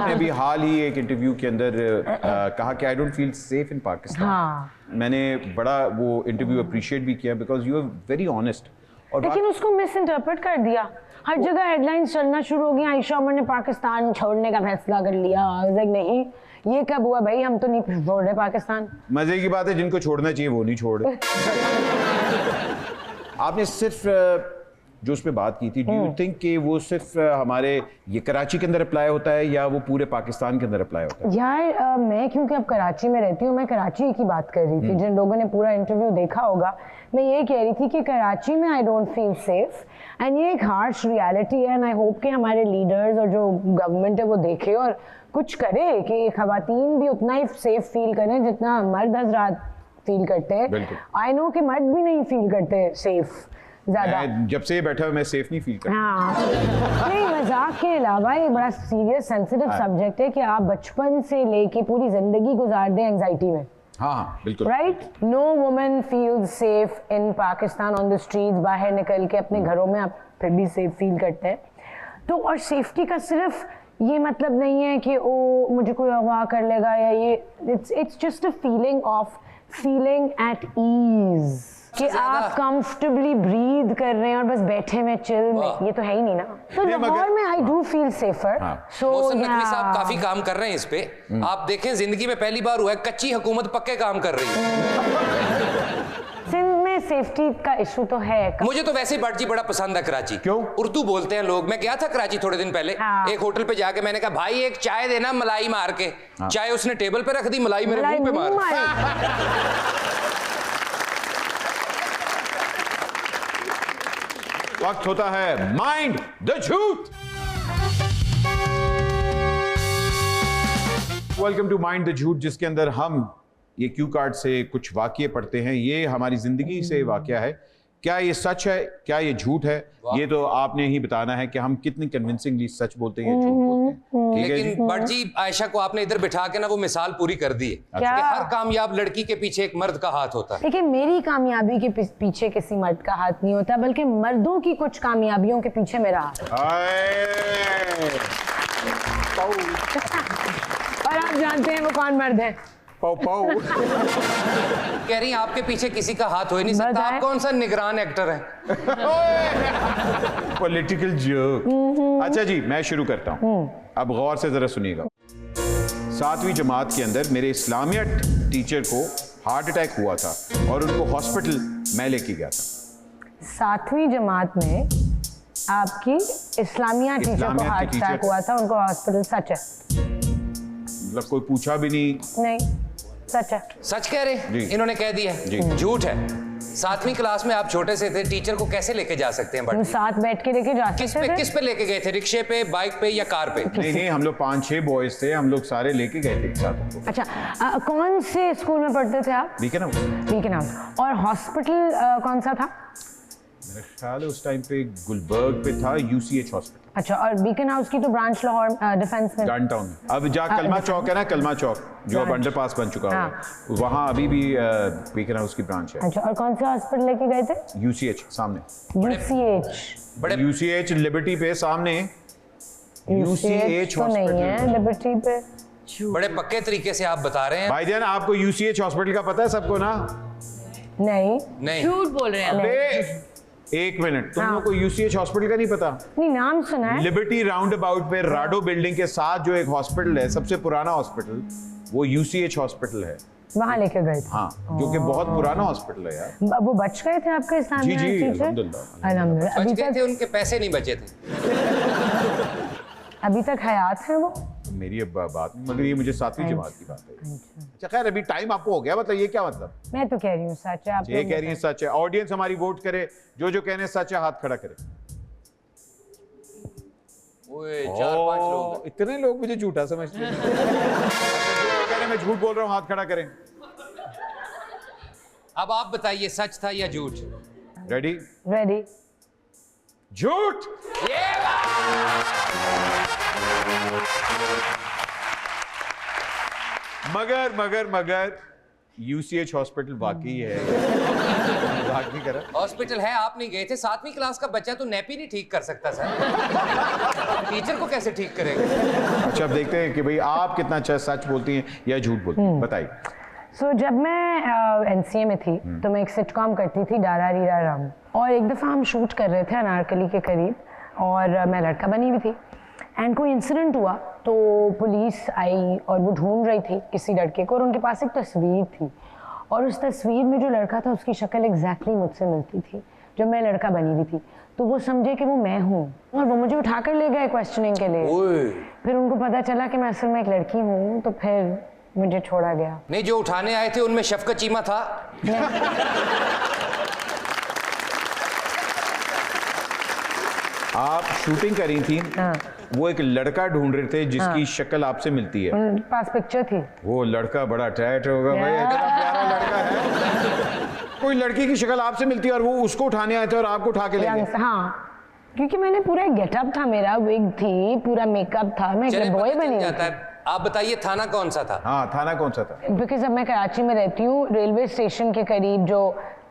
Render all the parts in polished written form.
आपने भी हाल ही एक इंटरव्यू के अंदर कहा कि I don't feel safe in Pakistan. हाँ। मैंने बड़ा वो इंटरव्यू अप्रिशिएट भी किया because you are very honest. लेकिन उसको मिस इंटरप्रेट कर दिया, हर जगह हेडलाइंस चलना शुरू हो गई, आयशा उमर ने पाकिस्तान छोड़ने का फैसला कर लिया। नहीं, ये कब हुआ भाई, हम तो नहीं छोड़ रहे पाकिस्तान। मजे की बात है, जिनको छोड़ना चाहिए वो नहीं छोड़ रहे। आपने सिर्फ जो उस पर बात की थी, डू यू थिंक कि वो सिर्फ हमारे ये कराची के अंदर अप्लाई होता है या वो पूरे पाकिस्तान के अंदर अप्लाई होता है? यार मैं क्योंकि अब कराची में रहती हूँ, मैं कराची की बात कर रही थी। जिन लोगों ने पूरा इंटरव्यू देखा होगा, मैं ये कह रही थी कि कराची में आई डोंट फील सेफ एंड ये एक हार्श रियलिटी है। एंड आई होप कि हमारे लीडर्स और जो गवर्नमेंट है वो देखे और कुछ करे कि खवातीन भी उतना ही सेफ फील करें जितना मर्द हजरात फील करते हैं। आई नो कि मर्द भी नहीं फील करते सेफ ज्यादा। जब से बैठा मैं सेफ नहीं फील करता। हाँ नहीं, मजाक के अलावा ये बड़ा सीरियस सेंसिटिव सब्जेक्ट है कि आप बचपन से लेके पूरी जिंदगी गुजार दें एंजाइटी में। हाँ बिल्कुल right. No woman feels safe in Pakistan on the streets. बाहर निकल के अपने घरों में आप फिर भी सेफ फील करते हैं। तो और सेफ्टी का सिर्फ ये मतलब नहीं है कि ओ मुझे कोई अगवा कर लेगा या ये, it's just a feeling of feeling at ease कि आप कंफर्टेबली ब्रीद कर रहे हैं और बस बैठे में चिल में। ये तो है ही नहीं ना। तो लाहौर में आई डू फील सेफर। सो नकवी साहब काफी काम कर रहे हैं इस पे। आप देखें, जिंदगी में पहली बार हुआ है कच्ची हुकूमत पक्के काम कर रही है। सिंध में सेफ्टी का इशू तो है। मुझे तो वैसे ही बड़जी बड़ा पसंद है कराची। क्यों? उर्दू बोलते हैं लोग। मैं गया था कराची थोड़े दिन पहले। एक होटल पे जाके मैंने कहा भाई एक चाय देना मलाई मार के। चाय उसने टेबल पे रख दी, मलाई मेरे मुंह पे मार। वक्त होता है माइंड द झूठ। वेलकम टू माइंड द झूठ, जिसके अंदर हम ये क्यू कार्ड से कुछ वाकये पढ़ते हैं। ये हमारी जिंदगी से वाकया है। क्या ये सच है, क्या ये झूठ है, ये तो आपने ही बताना है कि हम कितनी कन्विंसिंगली सच बोलते हैं, झूठ बोलते हैं। लेकिन बड़जी आयशा को आपने इधर बिठा के ना वो मिसाल पूरी कर दी है कि हर कामयाब लड़की के पीछे एक मर्द का हाथ होता है। लेकिन मेरी कामयाबी के पीछे किसी मर्द का हाथ नहीं होता, बल्कि मर्दों की कुछ कामयाबियों के पीछे मेरा हाथ है। और आप जानते हैं वो कौन मर्द है? पाउ पाउ। कह रही हैं आपके पीछे किसी का हाथ हो ही नहीं सकता। आप कौन सा निगरान एक्टर है? Political joke. अच्छा जी, मैं शुरू करता हूँ। अब गौर से जरा सुनिएगा। 7वीं जमात के अंदर मेरे इस्लामिया टीचर को हार्ट अटैक हुआ था और उनको हॉस्पिटल मैं लेके गया था। 7वीं जमात में आपकी इस्लामिया टीचर को हार्ट अटैक हुआ था, उनको हॉस्पिटल। सच है? मतलब कोई पूछा भी नहीं? नहीं, सच है। सच कह रहे? इन्होंने कह दिया झूठ है। 7वीं क्लास में आप छोटे से थे, टीचर को कैसे लेके जा सकते हैं? बट साथ बैठ के लेके जा सकते थे। किस पे लेके गए थे? रिक्शे पे, बाइक पे या कार पे? नहीं, हम लोग 5-6 बॉयज थे, हम लोग सारे लेके गए थे एक साथ। अच्छा, कौन से स्कूल में पढ़ते थे आप? Weekend house. और हॉस्पिटल कौन सा था? मेरा ख्याल है उस टाइम पे गुलबर्ग पे था, यूसीएच हॉस्पिटल। अच्छा, और बीकन हाउस की तो ब्रांच लाहौर डिफेंस में, डाउनटाउन में। अब जहाँ कलमा चौक है ना, कलमा चौक जो अब अंडरपास बन चुका है, वहाँ अभी भी बीकन हाउस की ब्रांच है। अच्छा, और कौन से हॉस्पिटल लेके गए थे? यूसीएच सामने। यूसीएच लिबर्टी पे सामने। यूसीएच तो नहीं है लिबर्टी पे। बड़े पक्के तरीके से आप बता रहे हैं भाईजान। आपको यूसीएच हॉस्पिटल का पता है सबको ना? नहीं, झूठ बोल रहे हैं। एक मिनट, तुम लोगों को यूसीएच हॉस्पिटल का नहीं पता? नहीं, नाम सुना है। लिबर्टी राउंड अबाउट पे राडो बिल्डिंग के साथ जो एक हॉस्पिटल है, सबसे पुराना हॉस्पिटल, वो यूसीएच हॉस्पिटल है। वहाँ लेके गए थे? हाँ, जो कि बहुत पुराना हॉस्पिटल है यार। वो बच गए थे आपके इस्लामिया टीचर? अल्हम्दुलिल्लाह। बच गए थे, उनके पैसे नहीं बचे थे। अभी तक हयात है वो? मेरी अब बात, मगर ये मुझे 7वीं जमात की बात है। अच्छा खैर, अभी टाइम आपको हो गया, मतलब ये क्या मतलब? मैं तो कह रही हूँ सच है। आप ये कह रही हैं सच है। ऑडियंस हमारी वोट करे, जो कहने सच है हाथ खड़ा करे। 4-5 लोग। इतने लोग मुझे झूठा समझते हैं। जो कह रहे मैं झूठ बोल रहा हूँ हाथ खड़ा करें। अब आप बताइए सच था या झूठ? रेडी? रेडी। झूठ। मगर UCH हॉस्पिटल वाकई है। मजाक नहीं कर रहा। हॉस्पिटल है, आप नहीं गए थे। 7वीं क्लास का बच्चा तो नैपी नहीं ठीक कर सकता सर। टीचर को कैसे ठीक करेगा? अच्छा, अब देखते हैं कि भाई आप कितना अच्छा सच बोलती हैं या झूठ बोलती हैं, बताइए। सो जब मैं NCA में थी तो मैं एक सिटकॉम करती थी, डारा रीरा राम, और एक दफ़ा हम शूट कर रहे थे अनारकली के करीब और मैं लड़का बनी हुई थी एंड कोई इंसिडेंट हुआ तो पुलिस आई और वो ढूंढ रही थी किसी लड़के को और उनके पास एक तस्वीर थी और उस तस्वीर में जो लड़का था उसकी शक्ल एग्जैक्टली मुझसे मिलती थी जब मैं लड़का बनी हुई थी। तो वो समझे कि वो मैं हूँ और वो मुझे उठाकर ले गए क्वेश्चनिंग के लिए। फिर उनको पता चला कि मैं असल में एक लड़की हूँ तो फिर मुझे छोड़ा गया। नहीं, जो उठाने आए थे उनमें शफकत चीमा था? आप शूटिंग करी थी, हाँ। वो एक लड़का ढूंढ रहे थे जिसकी शक्ल आपसे मिलती है। उनके पास पिक्चर थी। वो लड़का बड़ा टैट होगा भाई, इतना प्यारा लड़का है। कोई लड़की की शक्ल आपसे मिलती है और वो उसको उठाने आए थे और आपको उठा के ले गए। हाँ, क्योंकि मैंने पूरा गेटअप था, मेरा विग थी, पूरा मेकअप था, मैं एक बॉय बनी हुई थी। आप बताइए थाना कौन सा था? हाँ, थाना कौन सा था? बिकॉज अब मैं कराची में रहती हूँ, रेलवे स्टेशन के करीब जो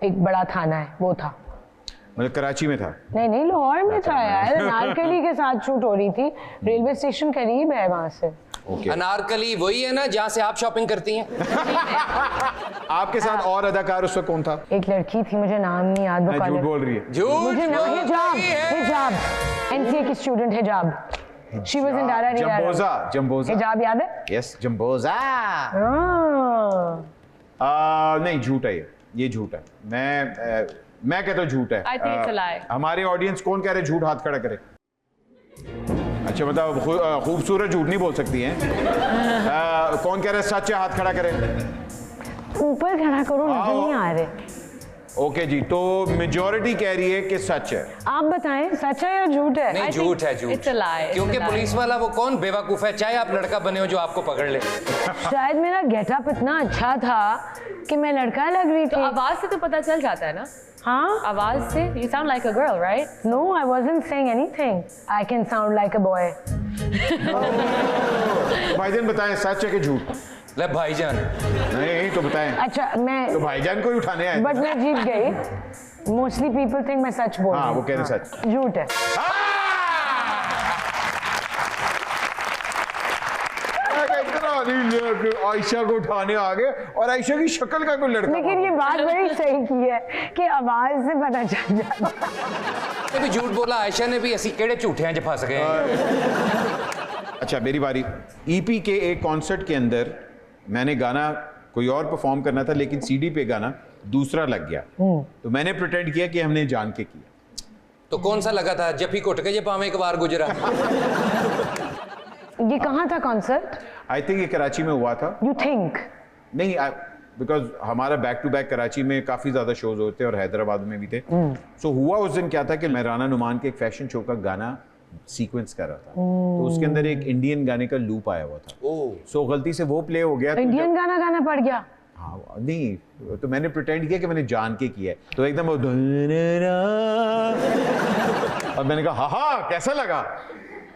एक बड़ा थाना है वो था। मतलब कराची में था? नहीं, लाहौर में था यार। अनारकली के साथ शूट हो रही थी, रेलवे स्टेशन करीब है वहां से। अनारकली वही है ना जहाँ से आप शॉपिंग करती हैं? आपके साथ और अदाकार उस वक्त कौन था? एक लड़की थी, मुझे नाम नहीं याद। वो झूठ बोल रही है। झूठ मुझे हिजाब NCA की स्टूडेंट हिजाब। She was in Dara Rira। जंबोजा हिजाब याद है? यस, जंबोजा। नहीं, झूठ है ये झूठ है। मैं कहता हूँ झूठ है। I think it's a lie। हमारे ऑडियंस कौन कह रहे झूठ, हाथ खड़ा करे। अच्छा, मतलब खूबसूरत झूठ नहीं बोल सकती हैं। कौन कह रहे सच है, हाथ खड़ा करे। ऊपर खड़ा करो, नजर नहीं आ रहे। ओके जी, तो मेजॉरिटी कह रही है कि सच है। आप बताएं सच है या झूठ है? नहीं, झूठ है, झूठ। It's a lie। क्योंकि पुलिस वाला वो कौन बेवकूफ है, चाहे आप लड़का बने हो, जो आपको पकड़ ले। शायद मेरा गेटअप इतना अच्छा था कि मैं लड़का लग रही तो थी। आवाज से तो पता चल जाता है ना? हाँ, आवाज से you sound like a girl, right? No, I wasn't saying anything. I can sound like a boy. भाईजान बताएं सच है कि झूठ? ले भाईजान। नहीं तो बताएं। अच्छा, मैं तो भाईजान को ही उठाने आए। बट मैं जीत गई। मोस्टली पीपल थिंक मैं सच बोल रही हूँ। वो कह रहे सच। झूठ है। आयशा को उठाने आ गए और आयशा की शक्ल का कोई लड़का। लेकिन ये बात बड़ी सही की है कि आवाज से पता चल जाता। भी झूठ बोला आयशा ने भी, ऐसी केड़े झूठे हैं जो फंस गए। अच्छा, मेरी बारी। EP के एक कॉन्सर्ट के अंदर मैंने गाना कोई और परफॉर्म करना था, लेकिन CD पे गाना दूसरा लग गया। तो मैंने प्रिटेंड किया कि हमने जान के किया। तो कौन सा लगा था? जब ही कुट के जब पावे एक बार गुजरा। ये कहाँ था कॉन्सर्ट? आई थिंक ये कराची में हुआ था। You think? नहीं, बिकॉज हमारा बैक टू बैक कराची में काफ़ी ज़्यादा शोज होते और हैदराबाद में भी थे। सो हुआ उस दिन क्या था कि मैं राना नुमान के एक फैशन शो का गाना सीक्वेंस कर रहा था। तो उसके अंदर एक इंडियन गाने का लूप आया हुआ था। सो गलती से वो प्ले हो गया। इंडियन गाना गाना पड़ गया? हाँ, नहीं तो मैंने प्रिटेंड किया कि मैंने जान के किया है। तो एकदम वो और मैंने कहा हाँ कैसा लगा।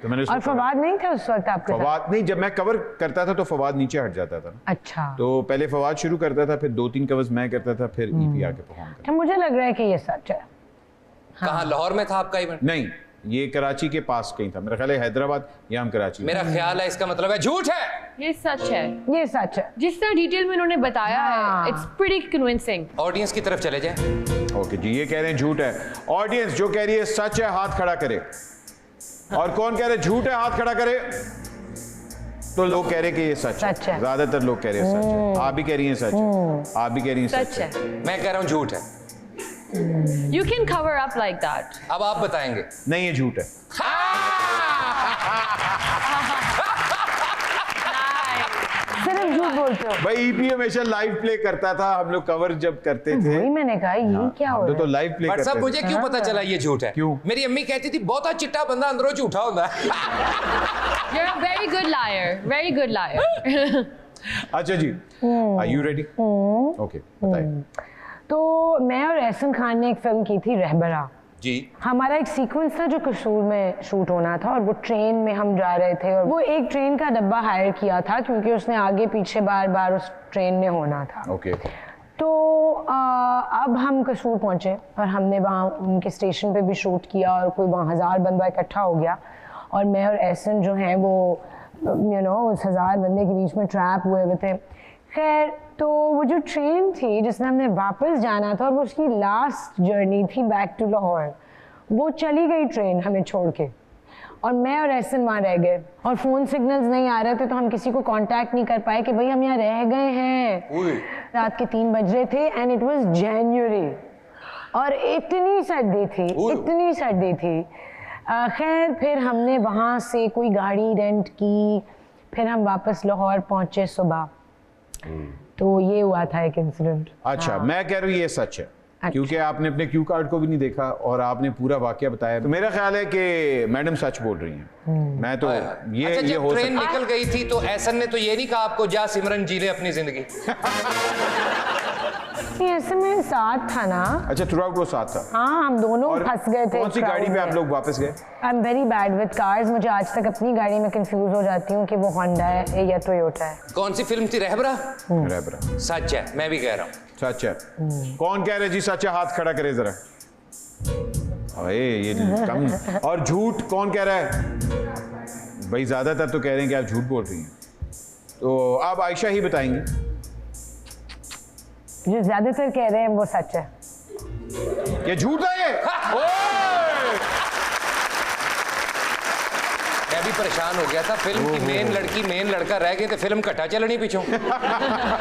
तो मैंने और फवाद नहीं था उस वक्त आपके साथ? फवाद नहीं, जब मैं कवर करता था तो फवाद नीचे हट जाता था। अच्छा। तो पहले फवाद शुरू करता था, फिर 2-3 कवर्स मैं करता था, फिर EP आके परफॉर्म करता। मुझे लग रहा है कि ये सच है। कहाँ, लाहौर में था आपका इवेंट? नहीं, ये कराची के पास कहीं था। मेरा ख्याल है हैदराबाद या हम कराची। मेरा ख्याल है इसका मतलब है झूठ है। ये सच है। ये सच है। जिस तरह डिटेल में उन्होंने बताया है, इट्स प्रीटी कन्विंसिंग। ऑडियंस की तरफ चले जाए। ओके जी, ये कह रहे हैं झूठ है। ऑडियंस जो कह रही है सच है हाथ खड़ा करे, और कौन कह रहे झूठ है हाथ खड़ा करे। तो लोग कह रहे कि ये सच है। ज्यादातर लोग कह रहे हैं सच है। आप भी कह रही हैं सच है। आप भी कह रही हैं सच है। मैं कह रहा हूँ झूठ है। You can cover up like that। अब आप बताएंगे। नहीं, ये झूठ है। सिर्फ झूठ बोलते हो भाई। EP हमेशा लाइव प्ले करता था, हम लोग कवर जब करते थे। वही मैंने कहा, ये क्या हो रहा है? तो लाइव प्ले करते थे। सब मुझे क्यों पता चला ये झूठ है? क्यों? मेरी अम्मी कहती थी बहुता चिट्टा बंदा अंदरों झूठा होता है। You're a very good liar, very good liar। अच्छा जी, Are you ready? ओके, बताइए। तो मैं और एहसन खान ने एक फिल्म की थी रहबरा। जी। हमारा एक सीक्वेंस था जो कसूर में शूट होना था और वो ट्रेन में हम जा रहे थे और वो एक ट्रेन का डब्बा हायर किया था क्योंकि उसने आगे पीछे बार बार उस ट्रेन में होना था। ओके। तो अब हम कसूर पहुंचे और हमने वहाँ उनके स्टेशन पे भी शूट किया और कोई वहाँ 1000 बंदा इकट्ठा हो गया और मैं और एहसन जो हैं वो उस 1000 बंदे के बीच में ट्रैप हुए हुए थे। खैर तो वो जो ट्रेन थी जिसमें हमने वापस जाना था और वो उसकी लास्ट जर्नी थी बैक टू लाहौर, वो चली गई ट्रेन हमें छोड़ के और मैं और एहसन वहाँ रह गए और फ़ोन सिग्नल्स नहीं आ रहे थे तो हम किसी को कांटेक्ट नहीं कर पाए कि भाई हम यहाँ रह गए हैं। रात के 3 बज रहे थे एंड इट वाज जनवरी और इतनी सर्दी थी। खैर फिर हमने वहाँ से कोई गाड़ी रेंट की, फिर हम वापस लाहौर पहुँचे सुबह। तो ये हुआ था एक इंसिडेंट। अच्छा, मैं कह रहा हूँ ये सच है क्योंकि आपने अपने क्यू कार्ड को भी नहीं देखा और आपने पूरा वाकया बताया, तो मेरा ख्याल है कि मैडम सच बोल रही हैं। मैं तो ये अच्छा, ये जब हो ट्रेन सकता निकल गई थी तो एहसन ने तो ये नहीं कहा आपको जा सिमरन जी ले अपनी जिंदगी? नहीं, ऐसे में साथ था ना। अच्छा, थ्रू आउट वो साथ था। हाँ, हम दोनों फंस गए थे। कौन सी गाड़ी में आप लोग वापस गए? I am very bad with cars. मुझे आज तक अपनी गाड़ी में कंफ्यूज हो जाती हूँ कि वो होंडा है या टोयोटा है। कौन सी फिल्म थी? रहबरा। रहबरा। सच है, मैं भी कह रहा हूँ सच है। कौन कह रहे जी सच है? हाथ खड़ा करे जरा। अरे ये कम। और झूठ कौन कह रहा है? भाई ज्यादातर तो कह रहे हैं कि आप झूठ बोल रही हैं, तो आप आयशा ही बताएंगी। जो ज्यादातर कह रहे हैं वो सच है। ये झूठ है ये? मैं भी परेशान हो गया था। फिल्म की मेन लड़की मेन लड़का रह गए थे, फिल्म कट्टा चलनी पीछों।